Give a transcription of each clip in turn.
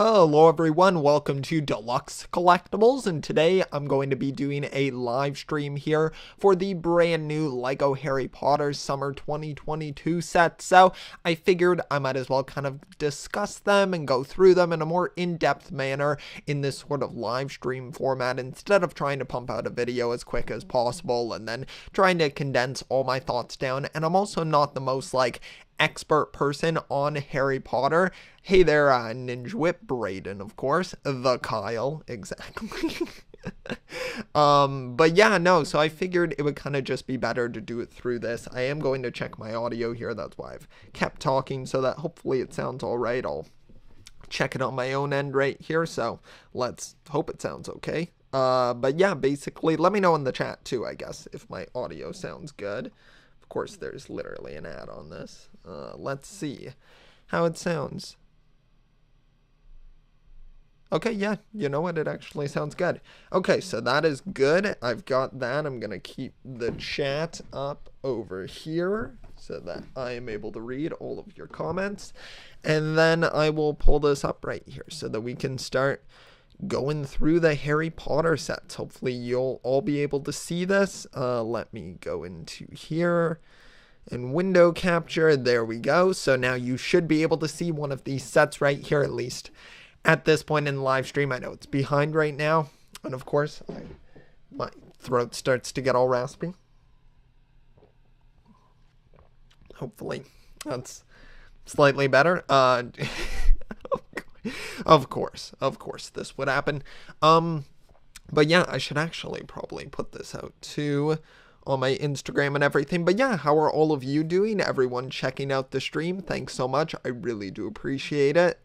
Hello everyone, welcome to Deluxe Collectibles, and today I'm going to be doing a live stream here for the brand new LEGO Harry Potter Summer 2022 set. So I figured I might as well kind of discuss them and go through them in a more in-depth manner in this sort of live stream format instead of trying to pump out a video as quick as possible and then trying to condense all my thoughts down. And I'm also not the most expert person on Harry Potter. Hey there, Ninja Whip, Brayden, of course, the Kyle, exactly. But yeah, no, so I figured it would kind of just be better to do it through this. I am going to check my audio here, that's why I've kept talking, so that hopefully it sounds alright. I'll check it on my own end right here, so let's hope it sounds okay. But yeah, basically, let me know in the chat too, I guess, if my audio sounds good. Of course, there's literally an ad on this. Let's see how it sounds. Okay, yeah, you know what? It actually sounds good. Okay, so that is good. I've got that. I'm going to keep the chat up over here so that I am able to read all of your comments. And then I will pull this up right here so that we can start going through the Harry Potter sets. Hopefully you'll all be able to see this. Let me go into here and window capture. There we go. So now you should be able to see one of these sets right here, at least at this point in the live stream. I know it's behind right now, and of course my throat starts to get all raspy. Hopefully that's slightly better. Of course this would happen. But yeah, I should actually probably put this out too on my Instagram and everything. But yeah, how are all of you doing? Everyone checking out the stream, thanks so much. I really do appreciate it.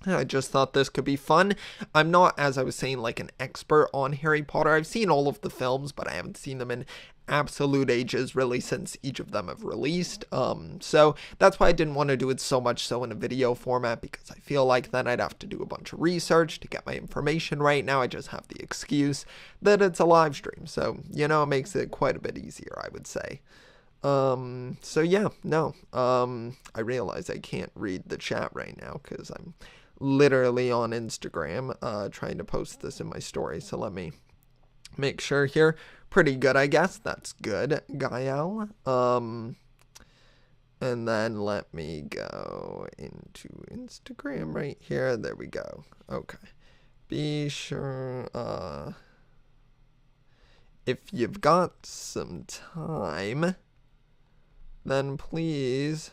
I just thought this could be fun. I'm not, as I was saying, like an expert on Harry Potter. I've seen all of the films, but I haven't seen them in absolute ages, really, since each of them have released. So that's why I didn't want to do it so much so in a video format, because I feel like then I'd have to do a bunch of research to get my information right. Now I just have the excuse that it's a live stream. So, you know, it makes it quite a bit easier, I would say. So yeah, no. I realize I can't read the chat right now because I'm literally on Instagram trying to post this in my story. So let me make sure here. Pretty good, I guess. That's good, Gael. And then let me go into Instagram right here. There we go. Okay. Be sure, if you've got some time, then please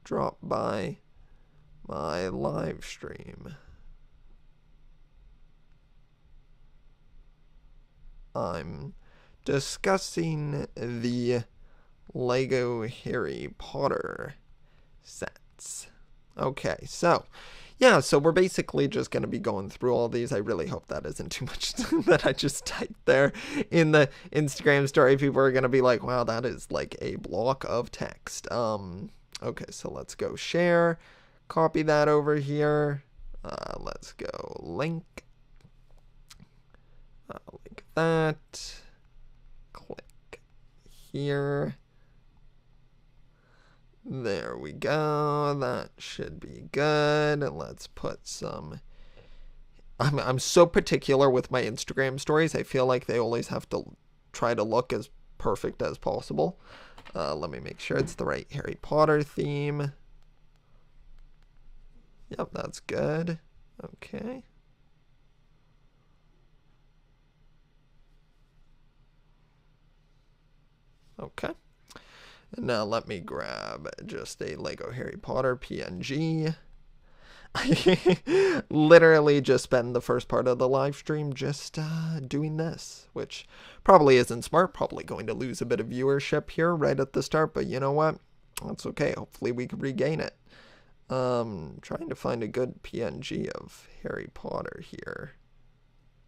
drop by my live stream. I'm discussing the LEGO Harry Potter sets. Okay, so yeah, so we're basically just going to be going through all these. I really hope that isn't too much that I just typed there in the Instagram story. People are going to be like, wow, that is like a block of text. Okay, so let's go share. Copy that over here. Let's go link. Link that. Click here. There we go. That should be good. Let's put some. I'm so particular with my Instagram stories. I feel like they always have to try to look as perfect as possible. Let me make sure it's the right Harry Potter theme. Yep, that's good. Okay. Okay. And now let me grab just a LEGO Harry Potter PNG. I literally just spent the first part of the live stream just doing this, which probably isn't smart. Probably going to lose a bit of viewership here right at the start, but you know what? That's okay. Hopefully we can regain it. Trying to find a good PNG of Harry Potter here,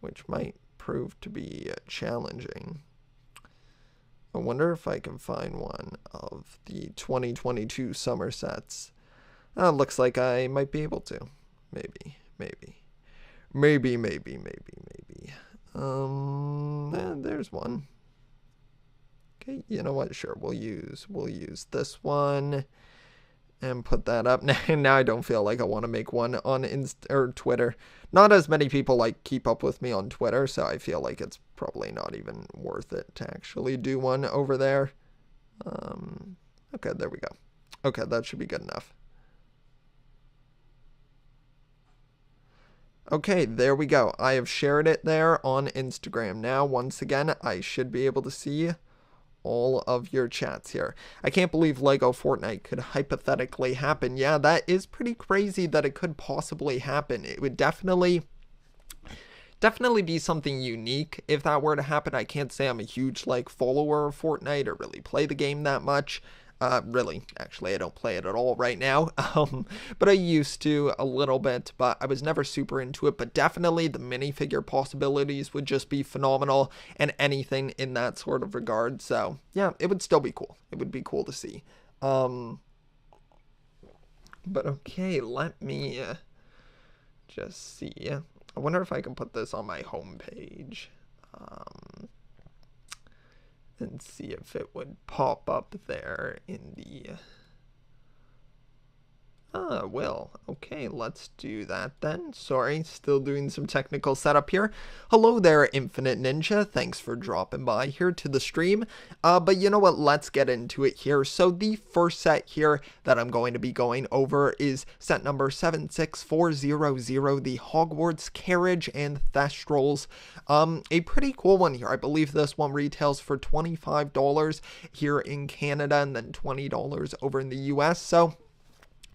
which might prove to be challenging. I wonder if I can find one of the 2022 summer sets. Looks like I might be able to. Maybe. There's one. Okay, you know what? Sure, we'll use this one. and put that up. Now I don't feel like I want to make one on or Twitter. Not as many people like keep up with me on Twitter, so I feel like it's probably not even worth it to actually do one over there. Okay, there we go. Okay, that should be good enough. Okay, there we go. I have shared it there on Instagram. Now, once again, I should be able to see all of your chats here. I can't believe Lego Fortnite could hypothetically happen. Yeah, that is pretty crazy that it could possibly happen. It would definitely be something unique if that were to happen. I can't say I'm a huge like follower of Fortnite or really play the game that much. Really, actually, I don't play it at all right now, but I used to a little bit, but I was never super into it, but definitely the minifigure possibilities would just be phenomenal, and anything in that sort of regard, so, yeah, it would still be cool. It would be cool to see. But okay, let me just see. I wonder if I can put this on my homepage. And see if it would pop up there in the... well, okay, let's do that then. Sorry, still doing some technical setup here. Hello there, Infinite Ninja. Thanks for dropping by here to the stream. But you know what? Let's get into it here. So the first set here that I'm going to be going over is set number 76400, the Hogwarts Carriage and Thestrals. A pretty cool one here. I believe this one retails for $25 here in Canada and then $20 over in the US. So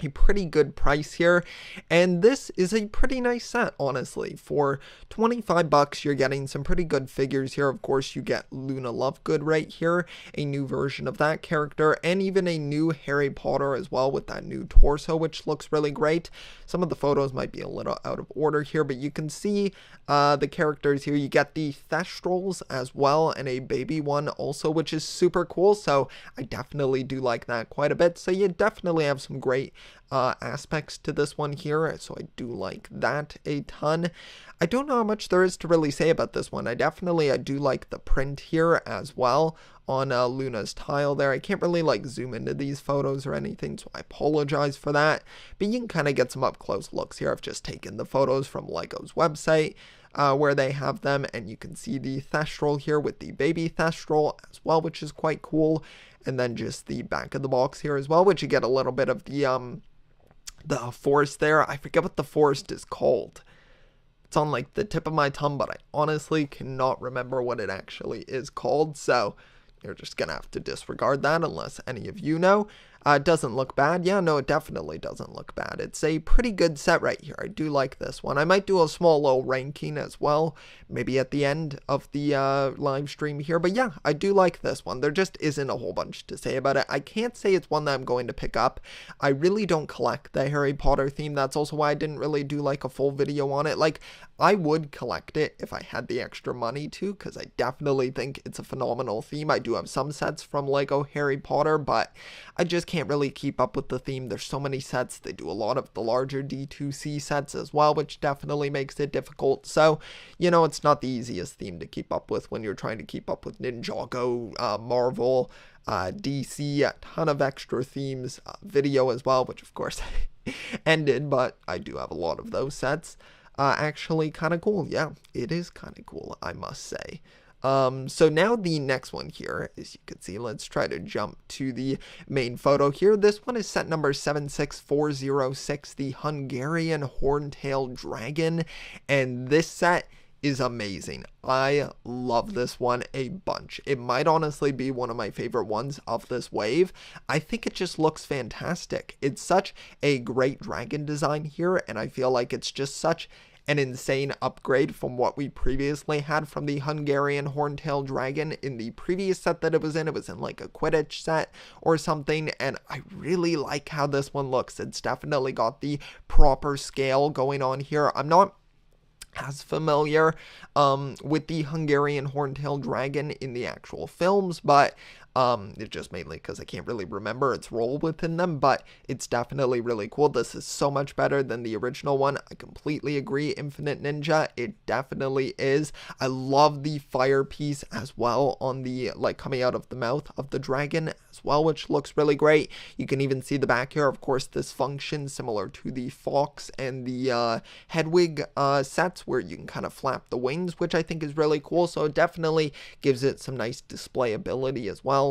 a pretty good price here, and this is a pretty nice set, honestly. For 25 bucks, you're getting some pretty good figures here. Of course, you get Luna Lovegood right here, a new version of that character, and even a new Harry Potter as well with that new torso, which looks really great. Some of the photos might be a little out of order here, but you can see the characters here. You get the Thestrals as well, and a baby one also, which is super cool, so I definitely do like that quite a bit. So you definitely have some great aspects to this one here, so I do like that a ton. I don't know how much there is to really say about this one. I do like the print here as well on Luna's tile there. I can't really like zoom into these photos or anything, so I apologize for that, but you can kind of get some up close looks here. I've just taken the photos from Lego's website where they have them, and you can see the Thestral here with the baby Thestral as well, which is quite cool. And then just the back of the box here as well, which you get a little bit of the forest there. I forget what the forest is called. It's on like the tip of my tongue, but I honestly cannot remember what it actually is called. So you're just gonna have to disregard that unless any of you know. It doesn't look bad. Yeah, no, it definitely doesn't look bad. It's a pretty good set right here. I do like this one. I might do a small little ranking as well, maybe at the end of the live stream here. But yeah, I do like this one. There just isn't a whole bunch to say about it. I can't say it's one that I'm going to pick up. I really don't collect the Harry Potter theme. That's also why I didn't really do like a full video on it. Like, I would collect it if I had the extra money to, because I definitely think it's a phenomenal theme. I do have some sets from Lego Harry Potter, but I just can't really keep up with the theme. There's so many sets. They do a lot of the larger D2C sets as well, which definitely makes it difficult. So, you know, it's not the easiest theme to keep up with when you're trying to keep up with Ninjago, Marvel, DC, a ton of extra themes, video as well, which of course ended, but I do have a lot of those sets. Actually kind of cool. Yeah, it is kind of cool, I must say. So now the next one here, as you can see, let's try to jump to the main photo here. This one is set number 76406, the Hungarian Horntail Dragon, and this set is amazing. I love this one a bunch. It might honestly be one of my favorite ones of this wave. I think it just looks fantastic. It's such a great dragon design here, and I feel like it's just such an insane upgrade from what we previously had from the Hungarian Horntail Dragon in the previous set that it was in. It was in like a Quidditch set or something, and I really like how this one looks. It's definitely got the proper scale going on here. I'm not as familiar with the Hungarian Horntail Dragon in the actual films, but It's just mainly because I can't really remember its role within them, but it's definitely really cool. This is so much better than the original one. I completely agree. Infinite Ninja, it definitely is. I love the fire piece as well on the, like, coming out of the mouth of the dragon as well, which looks really great. You can even see the back here. Of course, this functions similar to the Fox and the Hedwig sets, where you can kind of flap the wings, which I think is really cool. So it definitely gives it some nice displayability as well.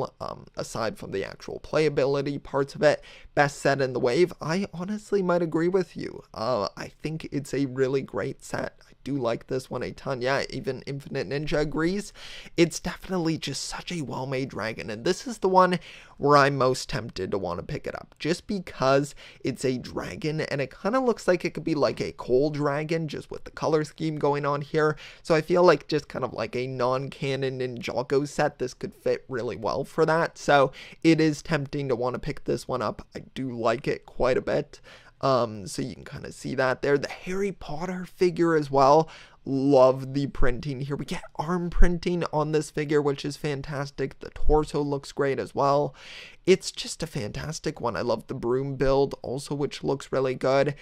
Aside from the actual playability parts of it. Best set in the wave, I honestly might agree with you. I think it's a really great set. I do like this one a ton. Yeah, even Infinite Ninja agrees. It's definitely just such a well-made dragon, and this is the one where I'm most tempted to want to pick it up, just because it's a dragon, and it kind of looks like it could be like a coal dragon, just with the color scheme going on here. So I feel like just kind of like a non-canon Ninjago set, this could fit really well for that. So it is tempting to want to pick this one up. I do like it quite a bit. So you can kind of see that there. The Harry Potter figure as well. Love the printing here. We get arm printing on this figure, which is fantastic. The torso looks great as well. It's just a fantastic one. I love the broom build also, which looks really good.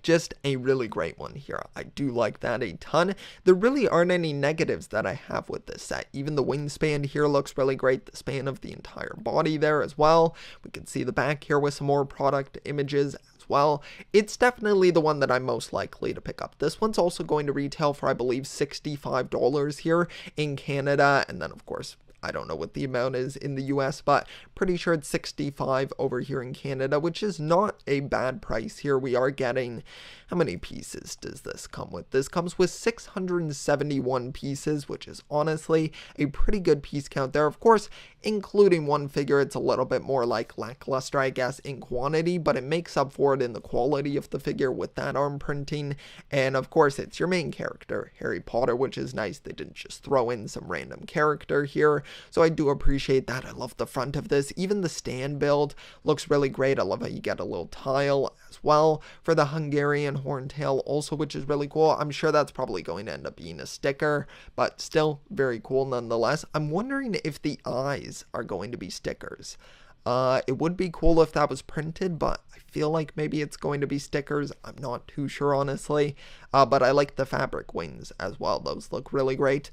Just a really great one here. I do like that a ton. There really aren't any negatives that I have with this set. Even the wingspan here looks really great. The span of the entire body there as well. We can see the back here with some more product images as well. It's definitely the one that I'm most likely to pick up. This one's also going to retail for, I believe, $65 here in Canada. And then, of course, I don't know what the amount is in the US, but pretty sure it's 65 over here in Canada, which is not a bad price here. We are getting, how many pieces does this come with? This comes with 671 pieces, which is honestly a pretty good piece count there. Of course, including one figure, it's a little bit more like lackluster, I guess, in quantity, but it makes up for it in the quality of the figure with that arm printing. And of course, it's your main character, Harry Potter, which is nice. They didn't just throw in some random character here. So I do appreciate that. I love the front of this. Even the stand build looks really great. I love how you get a little tile as well for the Hungarian horntail also, which is really cool. I'm sure that's probably going to end up being a sticker, but still very cool nonetheless. I'm wondering if the eyes are going to be stickers. It would be cool if that was printed, but I feel like maybe it's going to be stickers. I'm not too sure, honestly. But I like the fabric wings as well. Those look really great.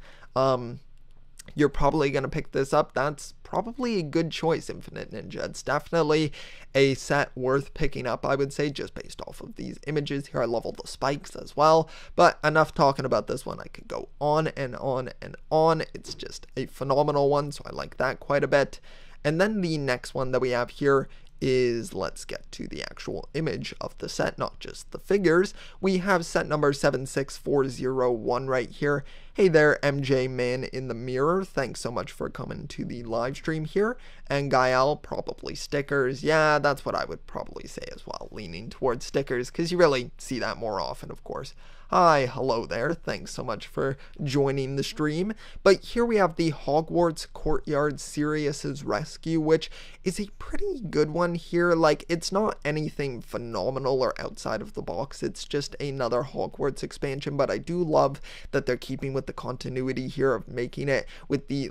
You're probably going to pick this up. That's probably a good choice, Infinite Ninja. It's definitely a set worth picking up, I would say, just based off of these images here. I love all the spikes as well. But enough talking about this one. I could go on and on and on. It's just a phenomenal one, so I like that quite a bit. And then the next one that we have here is, let's get to the actual image of the set, not just the figures. We have set number 76401 right here. Hey there, MJ Man in the Mirror. Thanks so much for coming to the live stream here. And Gael, probably stickers. Yeah, that's what I would probably say as well, leaning towards stickers, because you really see that more often, of course. Hi, hello there. Thanks so much for joining the stream. But here we have the Hogwarts Courtyard Sirius's Rescue, which is a pretty good one here. Like, it's not anything phenomenal or outside of the box. It's just another Hogwarts expansion, but I do love that they're keeping with the continuity here of making it with the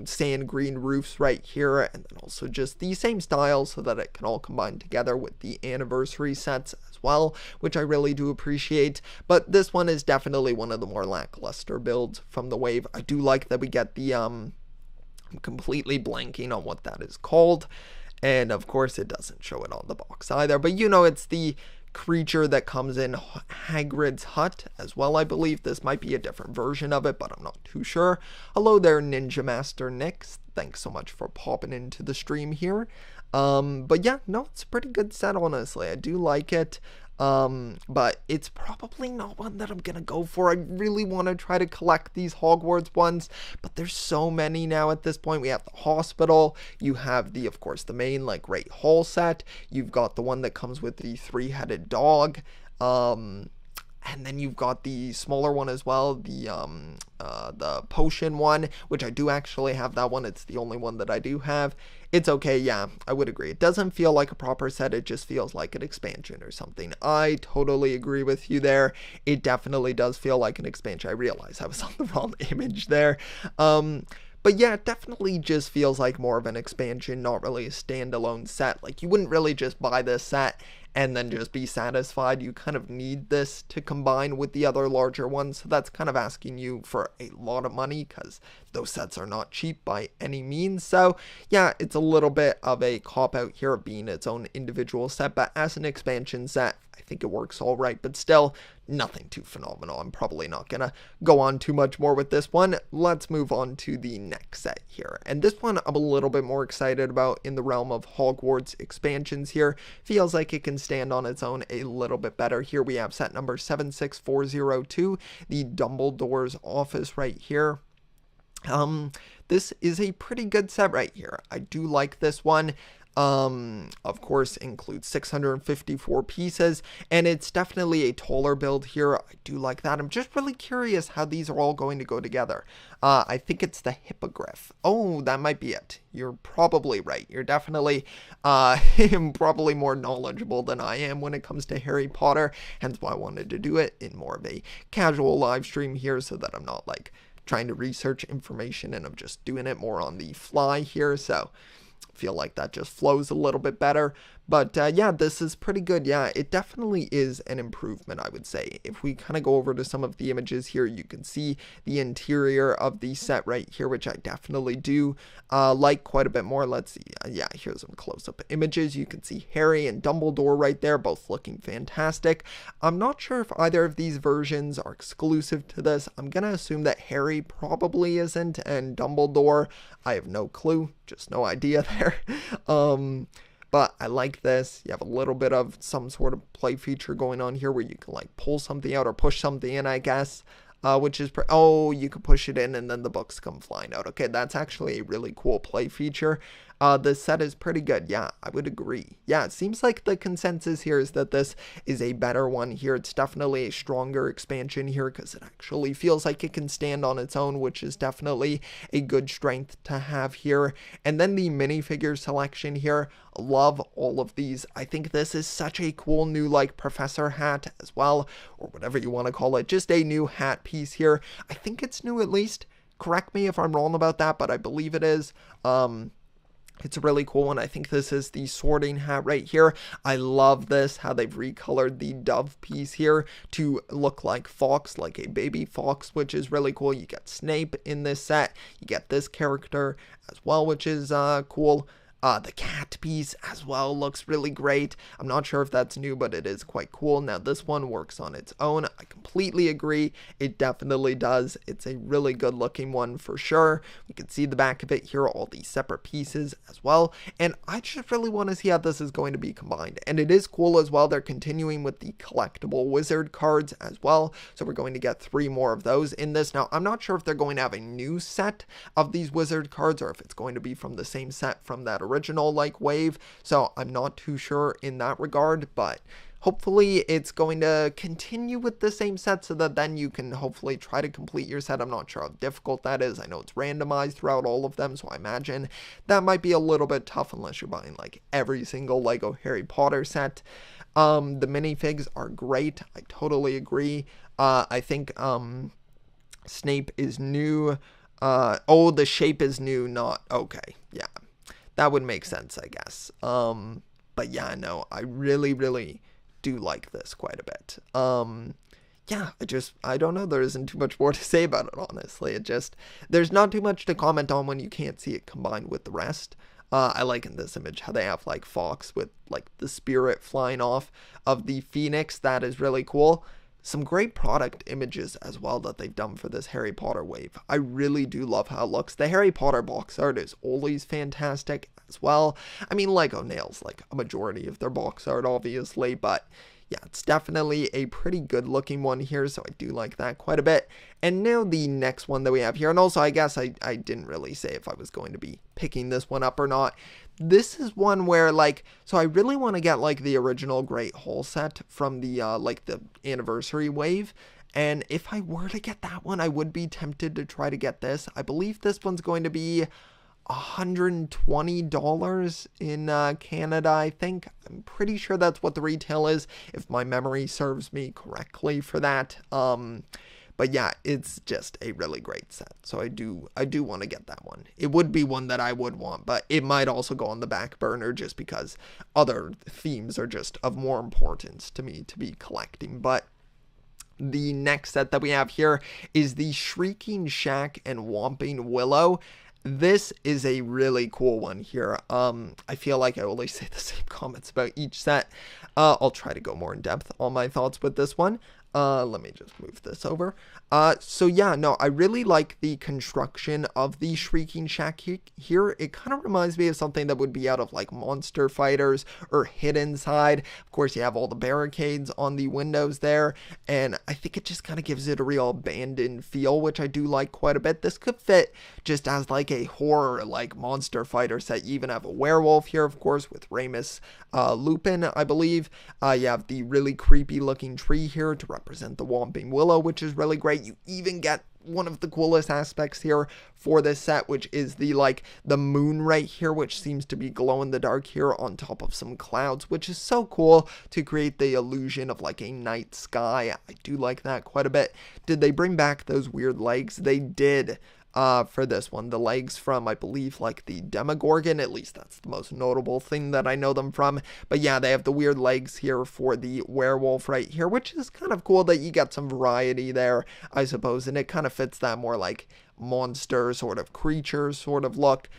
sand green roofs right here, and then also just the same style so that it can all combine together with the anniversary sets as well, which I really do appreciate. But this one is definitely one of the more lackluster builds from the wave. I do like that we get the I'm completely blanking on what that is called, and of course it doesn't show it on the box either, but you know, it's the creature that comes in Hagrid's hut as well. I believe this might be a different version of it, but I'm not too sure. Hello there, Ninja Master Nix. Thanks so much for popping into the stream here. But yeah, no, it's a pretty good set, honestly. I do like it. But it's probably not one that I'm gonna go for. I really want to try to collect these Hogwarts ones, but there's so many now at this point. We have the hospital, you have the, of course, the main, like, Great Hall set, you've got the one that comes with the three-headed dog, and then you've got the smaller one as well, the potion one, which I do actually have that one. It's the only one that I do have. It's okay, yeah, I would agree. It doesn't feel like a proper set, it just feels like an expansion or something. I totally agree with you there. It definitely does feel like an expansion. I realize I was on the wrong image there. But yeah, it definitely just feels like more of an expansion, not really a standalone set. Like, you wouldn't really just buy this set and then just be satisfied. You kind of need this to combine with the other larger ones, so that's kind of asking you for a lot of money, because those sets are not cheap by any means. So yeah, it's a little bit of a cop-out here of being its own individual set, but as an expansion set, I think it works all right, but still nothing too phenomenal. I'm probably not gonna go on too much more with this one. Let's move on to the next set here, and this one I'm a little bit more excited about in the realm of Hogwarts expansions here. Feels like it can stand on its own a little bit better. Here we have set number 76402, the Dumbledore's office right here. This is a pretty good set right here. I do like this one. Of course, includes 654 pieces, and it's definitely a taller build here. I do like that. I'm just really curious how these are all going to go together. I think it's the hippogriff. Oh, that might be it. You're probably right. You're definitely probably more knowledgeable than I am when it comes to Harry Potter, hence why I wanted to do it in more of a casual live stream here, so that I'm not like trying to research information and I'm just doing it more on the fly here. So feel like that just flows a little bit better. But yeah, this is pretty good. Yeah, it definitely is an improvement, I would say. If we kind of go over to some of the images here, you can see the interior of the set right here, which I definitely do like quite a bit more. Let's see. Yeah, here's some close-up images. You can see Harry and Dumbledore right there, both looking fantastic. I'm not sure if either of these versions are exclusive to this. I'm going to assume that Harry probably isn't, and Dumbledore, I have no clue, just no idea there. But I like this. You have a little bit of some sort of play feature going on here where you can like pull something out or push something in, I guess. Which is, oh, you can push it in and then the books come flying out. Okay, that's actually a really cool play feature. This set is pretty good. Yeah, I would agree. Yeah, it seems like the consensus here is that this is a better one here. It's definitely a stronger expansion here because it actually feels like it can stand on its own, which is definitely a good strength to have here. And then the minifigure selection here. Love all of these. I think this is such a cool new like professor hat as well, or whatever you want to call it. Just a new hat piece here. I think it's new, at least. Correct me if I'm wrong about that, but I believe it is. It's a really cool one. I think this is the sorting hat right here. I love this, how they've recolored the dove piece here to look like fox, like a baby fox, which is really cool. You get Snape in this set. You get this character as well, which is cool. The cat piece as well looks really great. I'm not sure if that's new, but it is quite cool. Now, this one works on its own. I completely agree. It definitely does. It's a really good looking one for sure. We can see the back of it here, all these separate pieces as well. And I just really want to see how this is going to be combined. And it is cool as well. They're continuing with the collectible wizard cards as well. So we're going to get 3 more of those in this. Now, I'm not sure if they're going to have a new set of these wizard cards or if it's going to be from the same set from that original like wave, so I'm not too sure in that regard, but hopefully it's going to continue with the same set so that then you can hopefully try to complete your set. I'm not sure how difficult that is. I know it's randomized throughout all of them, so I imagine that might be a little bit tough unless you're buying like every single Lego Harry Potter set. The minifigs are great. I totally agree. I think Snape is new. Oh, the shape is new, not okay. Yeah. That would make sense, I guess. But yeah, no, I really, really do like this quite a bit. Yeah, I don't know. There isn't too much more to say about it, honestly. There's not too much to comment on when you can't see it combined with the rest. I like in this image how they have like Fox with like the spirit flying off of the Phoenix. That is really cool. Some great product images as well that they've done for this Harry Potter wave. I really do love how it looks. The Harry Potter box art is always fantastic as well. I mean, Lego nails like a majority of their box art, obviously, but yeah, it's definitely a pretty good looking one here, so I do like that quite a bit. And now the next one that we have here, and also I guess I didn't really say if I was going to be picking this one up or not. This is one where like, so I really want to get like the original Great Hall set from the like the anniversary wave. And if I were to get that one, I would be tempted to try to get this. I believe this one's going to be $120 in Canada, I think. I'm pretty sure that's what the retail is, if my memory serves me correctly for that. But But yeah, it's just a really great set. So I do want to get that one. It would be one that I would want, but it might also go on the back burner just because other themes are just of more importance to me to be collecting. But the next set that we have here is the Shrieking Shack and Whomping Willow. This is a really cool one here. I feel like I always say the same comments about each set. I'll try to go more in depth on my thoughts with this one. Let me just move this over. So yeah, no, I really like the construction of the Shrieking Shack here. It kind of reminds me of something that would be out of like Monster Fighters or Hid Inside. Of course, you have all the barricades on the windows there, and I think it just kind of gives it a real abandoned feel, which I do like quite a bit. This could fit just as like a horror, like Monster Fighter set. You even have a werewolf here, of course, with Remus Lupin, I believe. You have the really creepy looking tree here to represent the Whomping Willow, which is really great. You even get one of the coolest aspects here for this set, which is the moon right here, which seems to be glow in the dark here on top of some clouds, which is so cool to create the illusion of like a night sky. I do like that quite a bit. Did they bring back those weird legs? They did. For this one, the legs from, I believe, like the Demogorgon. At least that's the most notable thing that I know them from. But yeah, they have the weird legs here for the werewolf right here, which is kind of cool that you get some variety there, I suppose, and it kind of fits that more like monster sort of creature sort of look.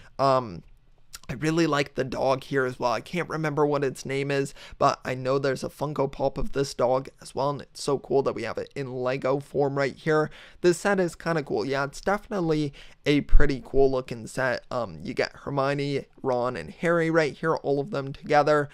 I really like the dog here as well. I can't remember what its name is, but I know there's a Funko Pop of this dog as well, and it's so cool that we have it in Lego form right here. This set is kind of cool. Yeah, it's definitely a pretty cool looking set. You get Hermione, Ron, and Harry right here, all of them together.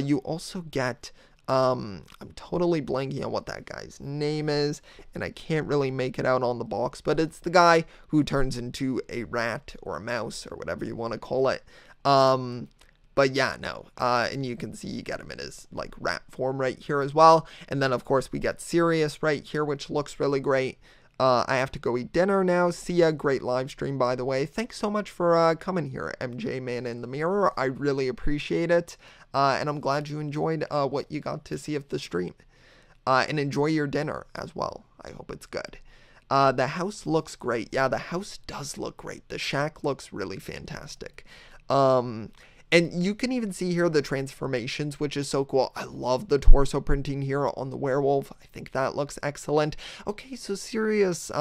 You also get I'm totally blanking on what that guy's name is, and I can't really make it out on the box, but it's the guy who turns into a rat or a mouse or whatever you want to call it. But yeah, no, and you can see you get him in his like rat form right here as well. And then of course we get Sirius right here, which looks really great. I have to go eat dinner now. See ya. Great live stream, by the way. Thanks so much for coming here, MJ Man in the Mirror. I really appreciate it. And I'm glad you enjoyed what you got to see of the stream. And enjoy your dinner as well. I hope it's good. The house looks great. Yeah, the house does look great. The shack looks really fantastic. And you can even see here the transformations, which is so cool. I love the torso printing here on the werewolf. I think that looks excellent. Okay, so Sirius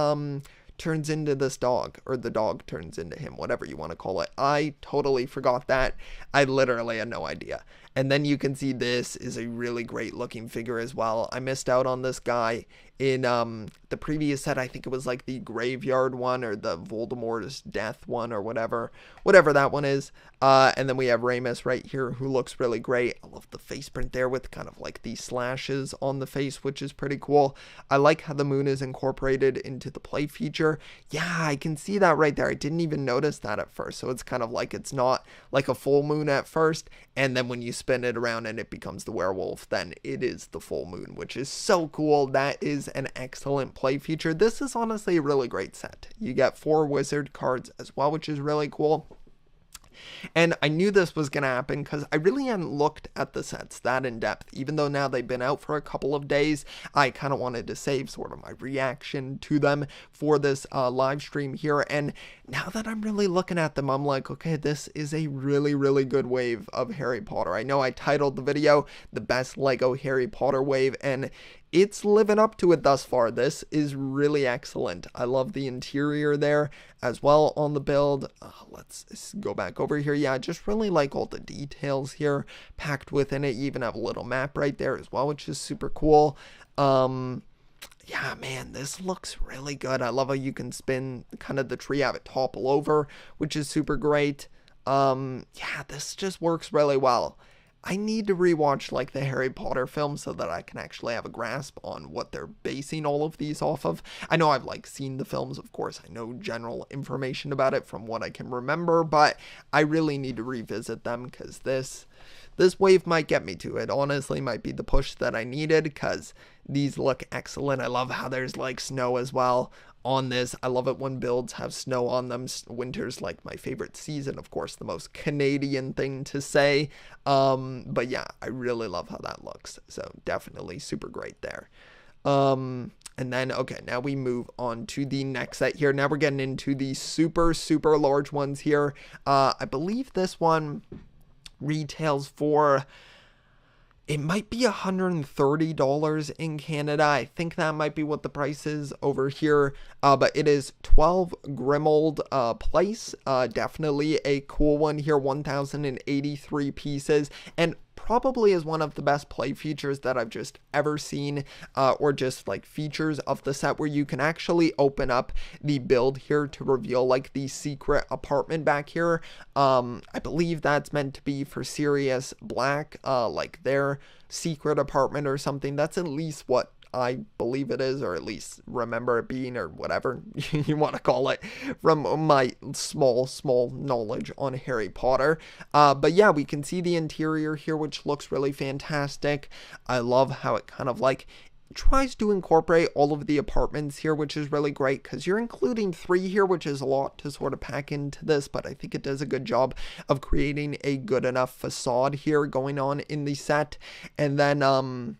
turns into this dog, or the dog turns into him, whatever you want to call it. I totally forgot that. I literally had no idea. And then you can see this is a really great looking figure as well. I missed out on this guy in the previous set. I think it was like the Graveyard one or the Voldemort's Death one or whatever that one is. And then we have Remus right here who looks really great. I love the face print there with kind of like these slashes on the face, which is pretty cool. I like how the moon is incorporated into the play feature. Yeah, I can see that right there. I didn't even notice that at first. So it's kind of like it's not like a full moon at first, and then when you spin it around and it becomes the werewolf, then it is the full moon, which is so cool. That is an excellent play feature. This is honestly a really great set. You get 4 wizard cards as well, which is really cool. And I knew this was going to happen because I really hadn't looked at the sets that in depth. Even though now they've been out for a couple of days, I kind of wanted to save sort of my reaction to them for this live stream here. And now that I'm really looking at them, I'm like, okay, this is a really, really good wave of Harry Potter. I know I titled the video The Best Lego Harry Potter Wave, and it's living up to it thus far. This is really excellent. I love the interior there as well on the build. Let's go back over here. Yeah, I just really like all the details here packed within it. You even have a little map right there as well, which is super cool. Yeah, man, this looks really good. I love how you can spin kind of the tree, have it topple over, which is super great. Yeah, this just works really well. I need to rewatch like the Harry Potter films so that I can actually have a grasp on what they're basing all of these off of. I know I've like seen the films, of course. I know general information about it from what I can remember, but I really need to revisit them because this wave might get me to it. Honestly, might be the push that I needed because these look excellent. I love how there's like snow as well on this. I love it when builds have snow on them. Winter's like my favorite season, of course, the most Canadian thing to say. But yeah, I really love how that looks. So definitely super great there. And And then, okay, now we move on to the next set here. Now we're getting into the super, super large ones here. I believe this one retails for, it might be $130 in Canada. I think that might be what the price is over here. But it is 12 Grimold Place. Definitely a cool one here. 1,083 pieces. And probably is one of the best play features that I've just ever seen, or just like features of the set, where you can actually open up the build here to reveal like the secret apartment back here. I believe that's meant to be for Sirius Black, like their secret apartment or something. That's at least what I believe it is, or at least remember it being, or whatever you want to call it, from my small knowledge on Harry Potter. But yeah, we can see the interior here, which looks really fantastic. I love how it kind of like tries to incorporate all of the apartments here, which is really great, because you're including 3 here, which is a lot to sort of pack into this, but I think it does a good job of creating a good enough facade here going on in the set. And then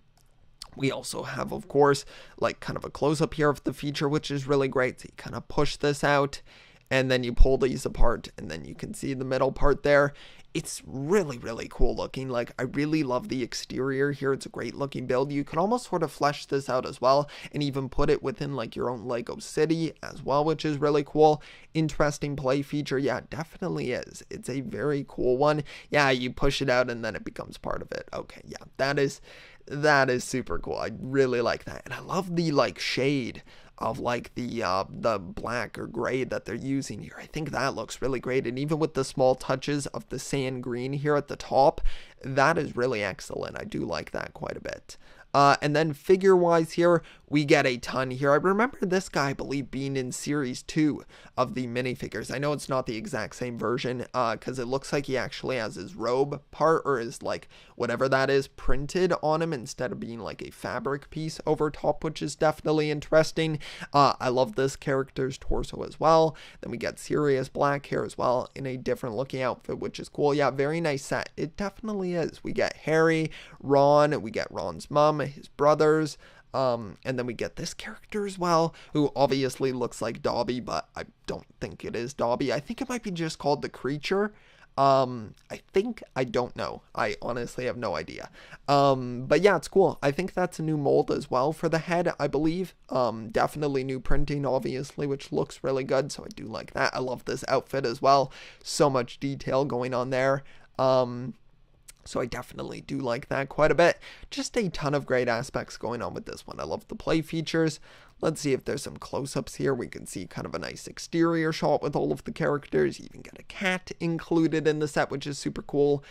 we also have, of course, like kind of a close-up here of the feature, which is really great. So you kind of push this out, and then you pull these apart, and then you can see the middle part there. It's really, really cool looking. Like, I really love the exterior here. It's a great looking build. You can almost sort of flesh this out as well, and even put it within like your own Lego city as well, which is really cool. Interesting play feature. Yeah, definitely is. It's a very cool one. Yeah, you push it out and then it becomes part of it. Okay, yeah, that is super cool. I really like that. And I love the like shade of like the black or gray that they're using here. I think that looks really great. And even with the small touches of the sand green here at the top, that is really excellent. I do like that quite a bit. And then figure-wise here, we get a ton here. I remember this guy, I believe, being in Series 2 of the minifigures. I know it's not the exact same version, because it looks like he actually has his robe part, or his, like, whatever that is, printed on him instead of being, like, a fabric piece over top, which is definitely interesting. I love this character's torso as well. Then we get Sirius Black here as well in a different looking outfit, which is cool. Yeah, very nice set. It definitely is. We get Harry, Ron, we get Ron's mom, his brothers, and then we get this character as well, who obviously looks like Dobby, but I don't think it is Dobby. I think it might be just called the Creature. I don't know. I honestly have no idea. But yeah, it's cool. I think that's a new mold as well for the head, I believe. Definitely new printing, obviously, which looks really good, so I do like that. I love this outfit as well. So much detail going on there. So I definitely do like that quite a bit. Just a ton of great aspects going on with this one. I love the play features. Let's see if there's some close-ups here. We can see kind of a nice exterior shot with all of the characters. You even get a cat included in the set, which is super cool.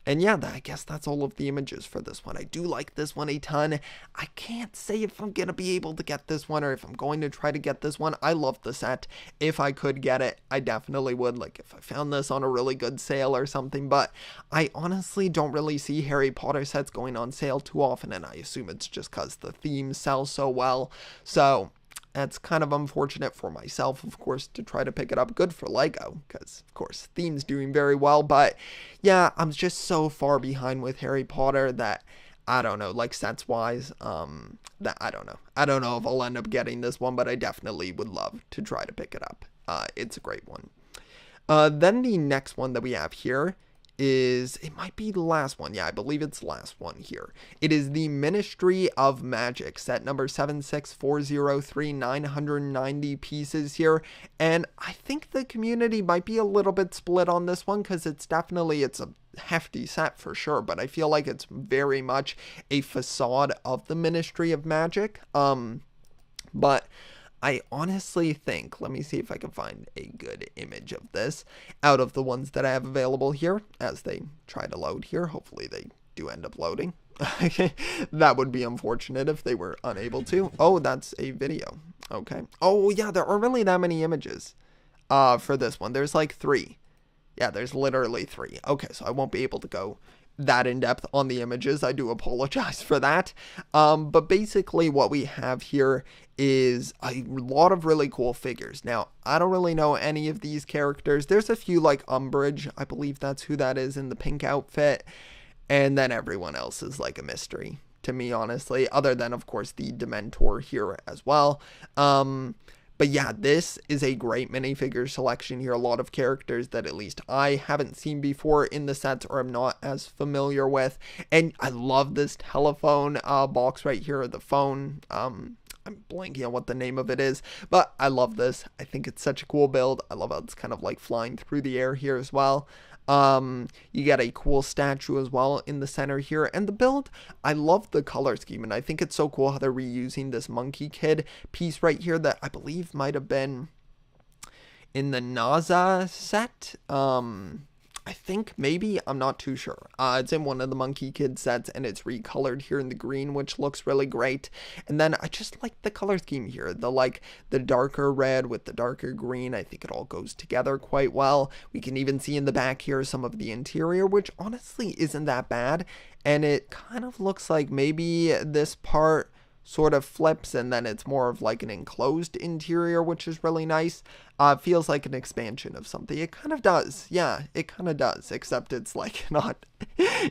And yeah, I guess that's all of the images for this one. I do like this one a ton. I can't say if I'm going to be able to get this one, or if I'm going to try to get this one. I love the set. If I could get it, I definitely would. Like, if I found this on a really good sale or something. But I honestly don't really see Harry Potter sets going on sale too often, and I assume it's just because the themes sell so well. So that's kind of unfortunate for myself, of course, to try to pick it up. Good for Lego, because, of course, theme's doing very well. But, yeah, I'm just so far behind with Harry Potter that, I don't know, like, sets-wise, that I don't know. I don't know if I'll end up getting this one, but I definitely would love to try to pick it up. It's a great one. Then the next one that we have here is, it might be the last one. Yeah, I believe it's the last one here. It is the Ministry of Magic, set number 76403, 990 pieces here. And I think the community might be a little bit split on this one, because it's a hefty set for sure, but I feel like it's very much a facade of the Ministry of Magic. But I honestly think, let me see if I can find a good image of this out of the ones that I have available here as they try to load here. Hopefully they do end up loading. That would be unfortunate if they were unable to. Oh, that's a video. Okay. Oh, yeah, there aren't really that many images for this one. There's like 3. Yeah, there's literally 3. Okay, so I won't be able to go that in depth on the images. I do apologize for that. But basically what we have here is a lot of really cool figures. Now, I don't really know any of these characters. There's a few like Umbridge. I believe that's who that is in the pink outfit. And then everyone else is like a mystery to me, honestly, other than, of course, the Dementor here as well. But yeah, this is a great minifigure selection here. A lot of characters that at least I haven't seen before in the sets or I'm not as familiar with. And I love this telephone box right here, the phone. I'm blanking on what the name of it is, but I love this. I think it's such a cool build. I love how it's kind of like flying through the air here as well. You get a cool statue as well in the center here, and the build, I love the color scheme, and I think it's so cool how they're reusing this Monkey Kid piece right here that I believe might have been in the NASA set. I think maybe, I'm not too sure. It's in one of the Monkey Kid sets, and it's recolored here in the green, which looks really great. And then I just like the color scheme here. The darker red with the darker green. I think it all goes together quite well. We can even see in the back here some of the interior, which honestly isn't that bad. And it kind of looks like maybe this part sort of flips and then it's more of like an enclosed interior, which is really nice. Feels like an expansion of something. It kind of does. Yeah, it kind of does, except it's like not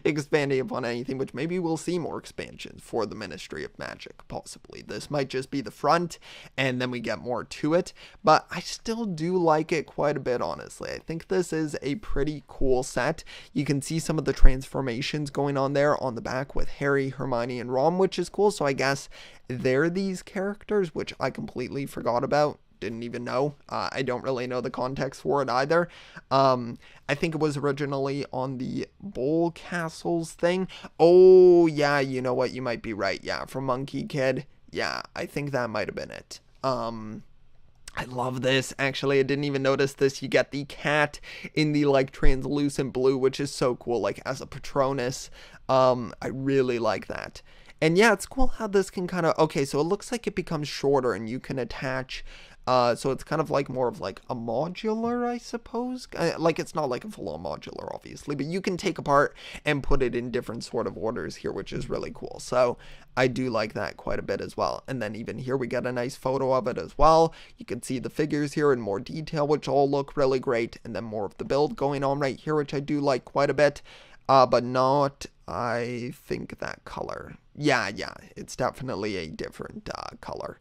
expanding upon anything, which maybe we'll see more expansions for the Ministry of Magic, possibly. This might just be the front and then we get more to it, but I still do like it quite a bit, honestly. I think this is a pretty cool set. You can see some of the transformations going on there on the back with Harry, Hermione, and Ron, which is cool. So I guess they're these characters, which I completely forgot about. Didn't even know. I don't really know the context for it either. I think it was originally on the Bowl Castles thing. Oh, yeah, you know what? You might be right. Yeah, from Monkey Kid. Yeah, I think that might have been it. I love this. Actually, I didn't even notice this. You get the cat in the like translucent blue, which is so cool, like as a Patronus. I really like that. And yeah, it's cool how this can kind of, okay, so it looks like it becomes shorter and you can attach, so it's kind of like more of like a modular, I suppose. Like it's not like a full-on modular, obviously, but you can take apart and put it in different sort of orders here, which is really cool. So I do like that quite a bit as well. And then even here we get a nice photo of it as well. You can see the figures here in more detail, which all look really great. And then more of the build going on right here, which I do like quite a bit, but not, I think, that color. Yeah, it's definitely a different color.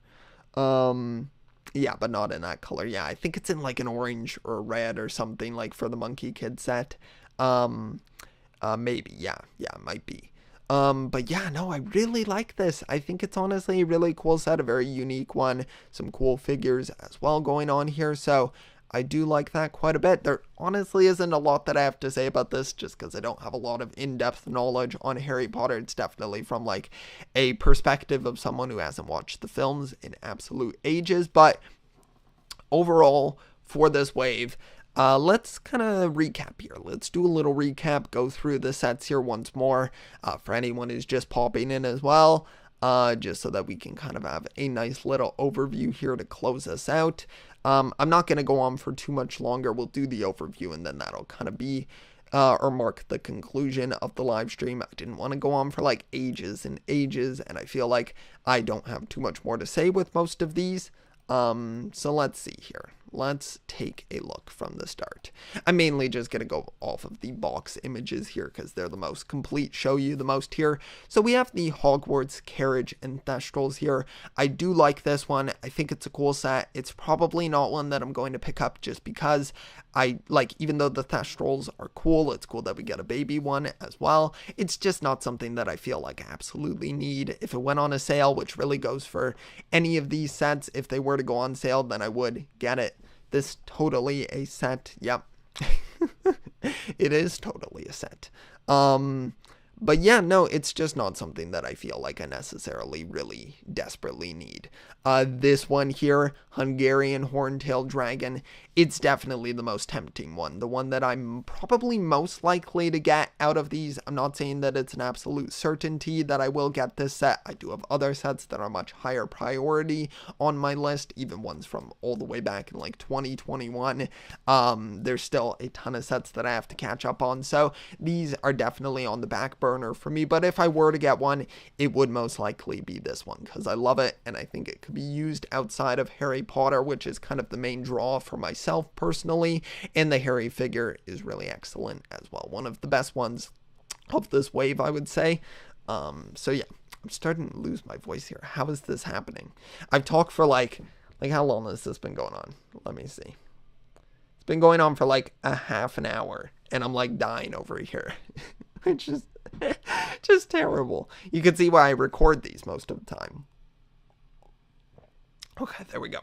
Yeah, but not in that color. Yeah, I think it's in like an orange or red or something, like for the Monkey Kid set. Maybe, yeah, it might be. But yeah, no, I really like this. I think it's honestly a really cool set, a very unique one. Some cool figures as well going on here, so I do like that quite a bit. There honestly isn't a lot that I have to say about this, just because I don't have a lot of in-depth knowledge on Harry Potter. It's definitely from like a perspective of someone who hasn't watched the films in absolute ages. But overall, for this wave, let's kind of recap here. Let's do a little recap, go through the sets here once more, for anyone who's just popping in as well. Just so that we can kind of have a nice little overview here to close us out. I'm not going to go on for too much longer. We'll do the overview and then that'll kind of be, or mark the conclusion of the live stream. I didn't want to go on for like ages and ages, and I feel like I don't have too much more to say with most of these. So let's see here. Let's take a look from the start. I'm mainly just going to go off of the box images here because they're the most complete, show you the most here. So we have the Hogwarts Carriage and Thestrals here. I do like this one. I think it's a cool set. It's probably not one that I'm going to pick up just because I like, even though the Thestrals are cool, it's cool that we get a baby one as well. It's just not something that I feel like I absolutely need. If it went on a sale, which really goes for any of these sets, if they were to go on sale, then I would get it. This totally a set. Yep. It is totally a set. But yeah, no, it's just not something that I feel like I necessarily really desperately need. This one here, Hungarian Horntail Dragon, it's definitely the most tempting one. The one that I'm probably most likely to get out of these. I'm not saying that it's an absolute certainty that I will get this set. I do have other sets that are much higher priority on my list, even ones from all the way back in like 2021. There's still a ton of sets that I have to catch up on, so these are definitely on the back burner for me. But if I were to get one, it would most likely be this one because I love it and I think it could be used outside of Harry Potter, which is kind of the main draw for myself personally, and the Harry figure is really excellent as well. One of the best ones of this wave, I would say. So yeah, I'm starting to lose my voice here. How is this happening? I've talked for like how long has this been going on? Let me see. It's been going on for like a half an hour, and I'm like dying over here, which is just terrible. You can see why I record these most of the time. Okay, there we go.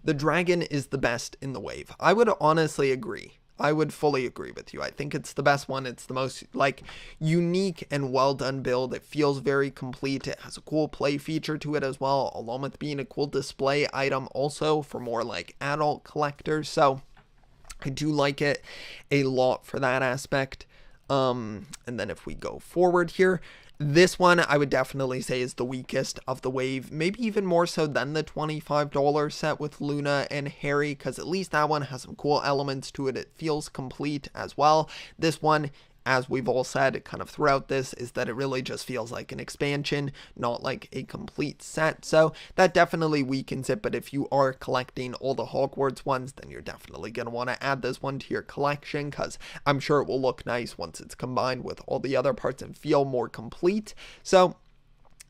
The dragon is the best in the wave. I would honestly agree. I would fully agree with you. I think it's the best one. It's the most like unique and well done build. It feels very complete. It has a cool play feature to it as well, along with being a cool display item also for more like adult collectors. So I do like it a lot for that aspect. And then if we go forward here, this one I would definitely say is the weakest of the wave, maybe even more so than the $25 set with Luna and Harry, because at least that one has some cool elements to it. It feels complete as well. This one, as we've all said kind of throughout this, is that it really just feels like an expansion, not like a complete set. So that definitely weakens it. But if you are collecting all the Hogwarts ones, then you're definitely going to want to add this one to your collection, because I'm sure it will look nice once it's combined with all the other parts and feel more complete. So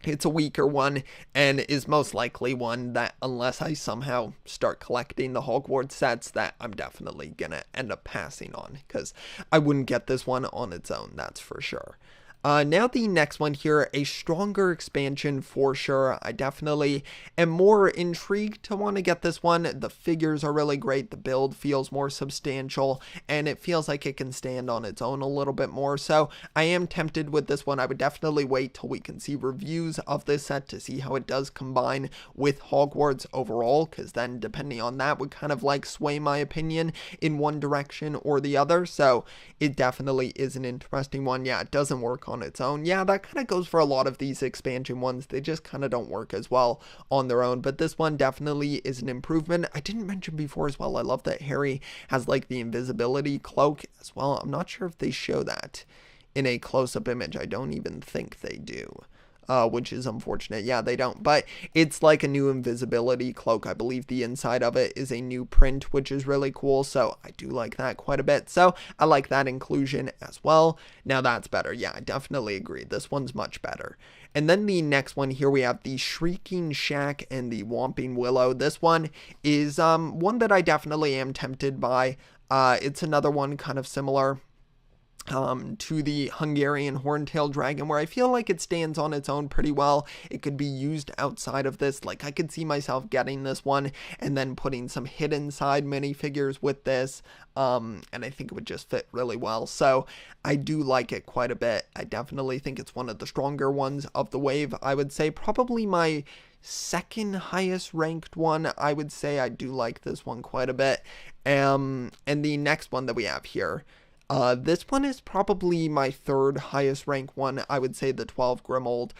it's a weaker one, and is most likely one that, unless I somehow start collecting the Hogwarts sets, that I'm definitely gonna end up passing on, because I wouldn't get this one on its own, that's for sure. Now the next one here, a stronger expansion for sure. I definitely am more intrigued to want to get this one. The figures are really great. The build feels more substantial, and it feels like it can stand on its own a little bit more. So I am tempted with this one. I would definitely wait till we can see reviews of this set to see how it does combine with Hogwarts overall, because then depending on that would kind of like sway my opinion in one direction or the other. So it definitely is an interesting one. Yeah, it doesn't work on its own. Yeah, that kind of goes for a lot of these expansion ones. They just kind of don't work as well on their own, but this one definitely is an improvement. I didn't mention before as well, I love that Harry has like the invisibility cloak as well. I'm not sure if they show that in a close-up image. I don't even think they do. Which is unfortunate. Yeah, they don't, but it's like a new invisibility cloak. I believe the inside of it is a new print, which is really cool, so I do like that quite a bit. So I like that inclusion as well. Now that's better. Yeah, I definitely agree. This one's much better. And then the next one here, we have the Shrieking Shack and the Whomping Willow. This one is one that I definitely am tempted by. It's another one kind of similar to the Hungarian Horntail Dragon, where I feel like it stands on its own pretty well. It could be used outside of this. Like, I could see myself getting this one and then putting some hidden side minifigures with this, and I think it would just fit really well. So I do like it quite a bit. I definitely think it's one of the stronger ones of the wave. I would say probably my second highest ranked one. I would say I do like this one quite a bit. And the next one that we have here, this one is probably my third highest rank one. I would say the 12 Grimold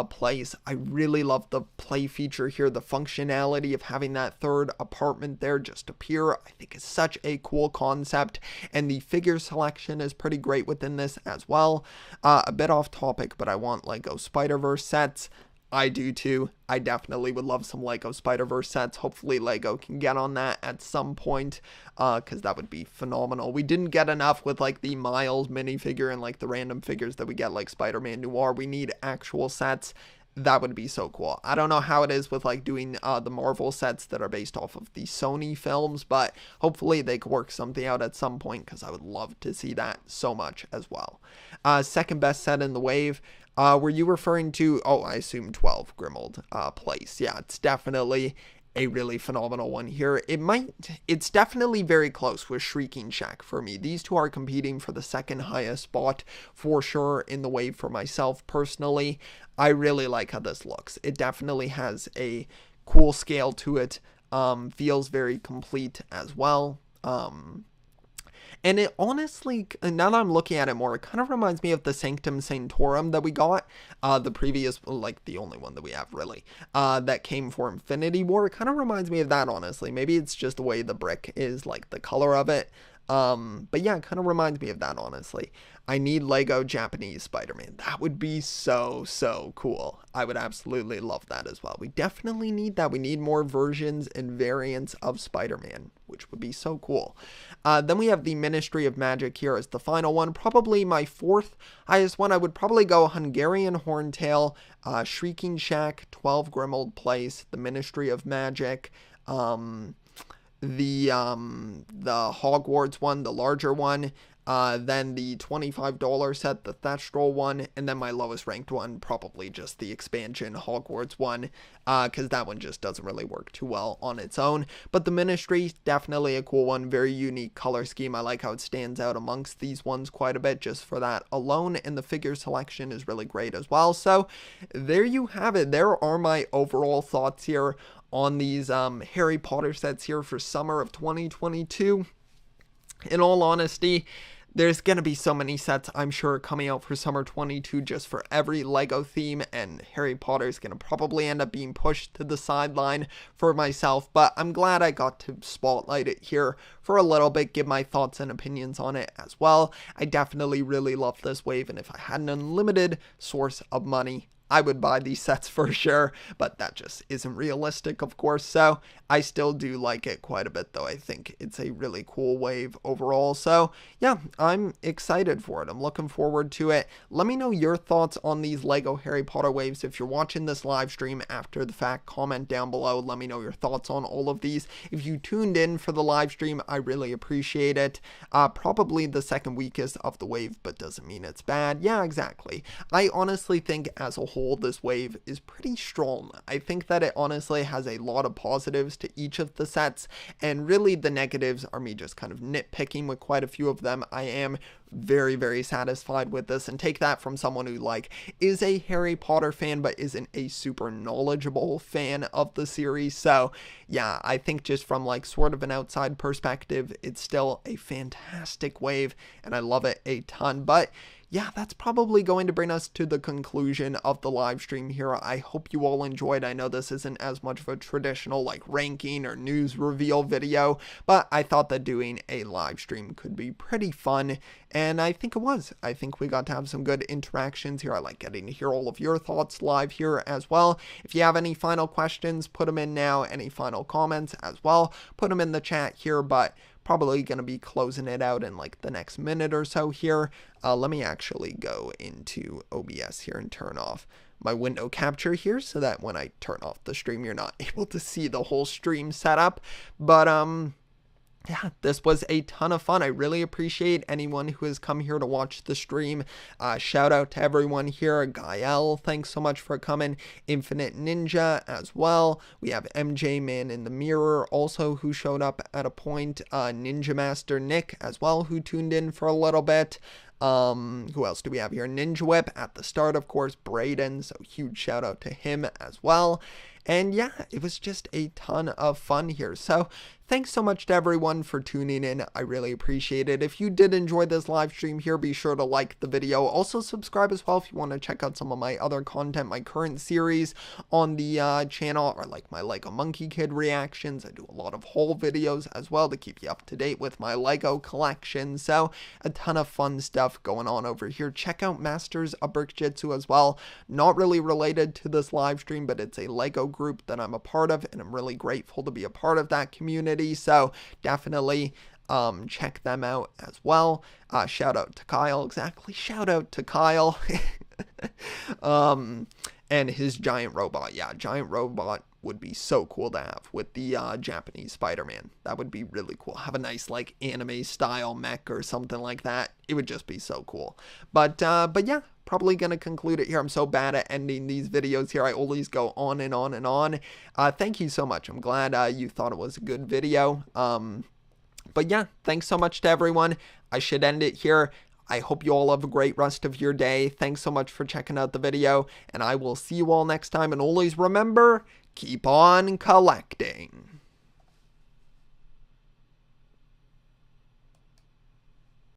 place. I really love the play feature here. The functionality of having that third apartment there just appear, I think is such a cool concept. And the figure selection is pretty great within this as well. A bit off topic, but I want Lego Spider-Verse sets. I do too. I definitely would love some Lego Spider-Verse sets. Hopefully Lego can get on that at some point, because that would be phenomenal. We didn't get enough with like the Miles minifigure and like the random figures that we get like Spider-Man Noir. We need actual sets. That would be so cool. I don't know how it is with like doing the Marvel sets that are based off of the Sony films, but hopefully they could work something out at some point, because I would love to see that so much as well. Second best set in the wave. Were you referring to, oh, I assume 12 Grimold place. Yeah, it's definitely a really phenomenal one here. It's definitely very close with Shrieking Shack for me. These two are competing for the second highest spot for sure in the wave for myself personally. I really like how this looks. It definitely has a cool scale to it. Feels very complete as well. And it honestly, now that I'm looking at it more, it kind of reminds me of the Sanctum Sanctorum that we got, the previous, like the only one that we have really, that came for Infinity War. It kind of reminds me of that, honestly. Maybe it's just the way the brick is, like the color of it. But yeah, it kind of reminds me of that, honestly. I need Lego Japanese Spider-Man. That would be so, so cool. I would absolutely love that as well. We definitely need that. We need more versions and variants of Spider-Man, which would be so cool. Then we have the Ministry of Magic here as the final one. Probably my fourth highest one. I would probably go Hungarian Horntail, Shrieking Shack, 12 Grimold Place, the Ministry of Magic, the Hogwarts one, the larger one, then the $25 set, the Thatchroll one, and then my lowest ranked one, probably just the expansion Hogwarts one, because that one just doesn't really work too well on its own. But the Ministry, definitely a cool one, very unique color scheme. I like how it stands out amongst these ones quite a bit just for that alone, and the figure selection is really great as well. So there you have it. There are my overall thoughts here on these Harry Potter sets here for summer of 2022. In all honesty, there's going to be so many sets, I'm sure, coming out for summer 22 just for every Lego theme, and Harry Potter is going to probably end up being pushed to the sideline for myself, but I'm glad I got to spotlight it here for a little bit, give my thoughts and opinions on it as well. I definitely really love this wave, and if I had an unlimited source of money, I would buy these sets for sure, but that just isn't realistic, of course, so I still do like it quite a bit, though. I think it's a really cool wave overall, so yeah, I'm excited for it. I'm looking forward to it. Let me know your thoughts on these Lego Harry Potter waves. If you're watching this live stream after the fact, comment down below. Let me know your thoughts on all of these. If you tuned in for the live stream, I really appreciate it. Probably the second weakest of the wave, but doesn't mean it's bad. Yeah, exactly. I honestly think as a whole, this wave is pretty strong. I think that it honestly has a lot of positives to each of the sets, and really the negatives are me just kind of nitpicking with quite a few of them. I am very, very satisfied with this, and take that from someone who like is a Harry Potter fan but isn't a super knowledgeable fan of the series. So yeah, I think just from like sort of an outside perspective, it's still a fantastic wave and I love it a ton. But yeah, that's probably going to bring us to the conclusion of the live stream here. I hope you all enjoyed. I know this isn't as much of a traditional like ranking or news reveal video, but I thought that doing a live stream could be pretty fun, and I think it was. I think we got to have some good interactions here. I like getting to hear all of your thoughts live here as well. If you have any final questions, put them in now. Any final comments as well, put them in the chat here, but probably going to be closing it out in like the next minute or so here. Let me actually go into OBS here and turn off my window capture here so that when I turn off the stream, you're not able to see the whole stream setup. But yeah, this was a ton of fun. I really appreciate anyone who has come here to watch the stream. Shout out to everyone here. Gael, thanks so much for coming. Infinite Ninja as well. We have MJ Man in the Mirror also who showed up at a point. Ninja Master Nick as well who tuned in for a little bit. Who else do we have here? Ninja Whip at the start, of course. Braden, so huge shout out to him as well. And yeah, it was just a ton of fun here. So thanks so much to everyone for tuning in. I really appreciate it. If you did enjoy this live stream here, be sure to like the video. Also subscribe as well if you want to check out some of my other content, my current series on the channel, or like my Lego Monkey Kid reactions. I do a lot of haul videos as well to keep you up to date with my Lego collection. So a ton of fun stuff going on over here. Check out Masters of Brickjitsu as well. Not really related to this live stream, but it's a Lego group that I'm a part of, and I'm really grateful to be a part of that community. So definitely check them out as well. Shout out to Kyle. Exactly, shout out to Kyle. And his giant robot. Yeah, giant robot would be so cool to have with the Japanese Spider-Man. That would be really cool. Have a nice like anime style mech or something like that. It would just be so cool. But yeah, probably gonna conclude it here. I'm so bad at ending these videos here. I always go on and on and on. Thank you so much. I'm glad you thought it was a good video. But yeah, thanks so much to everyone. I should end it here. I hope you all have a great rest of your day. Thanks so much for checking out the video, and I will see you all next time. And always remember, keep on collecting.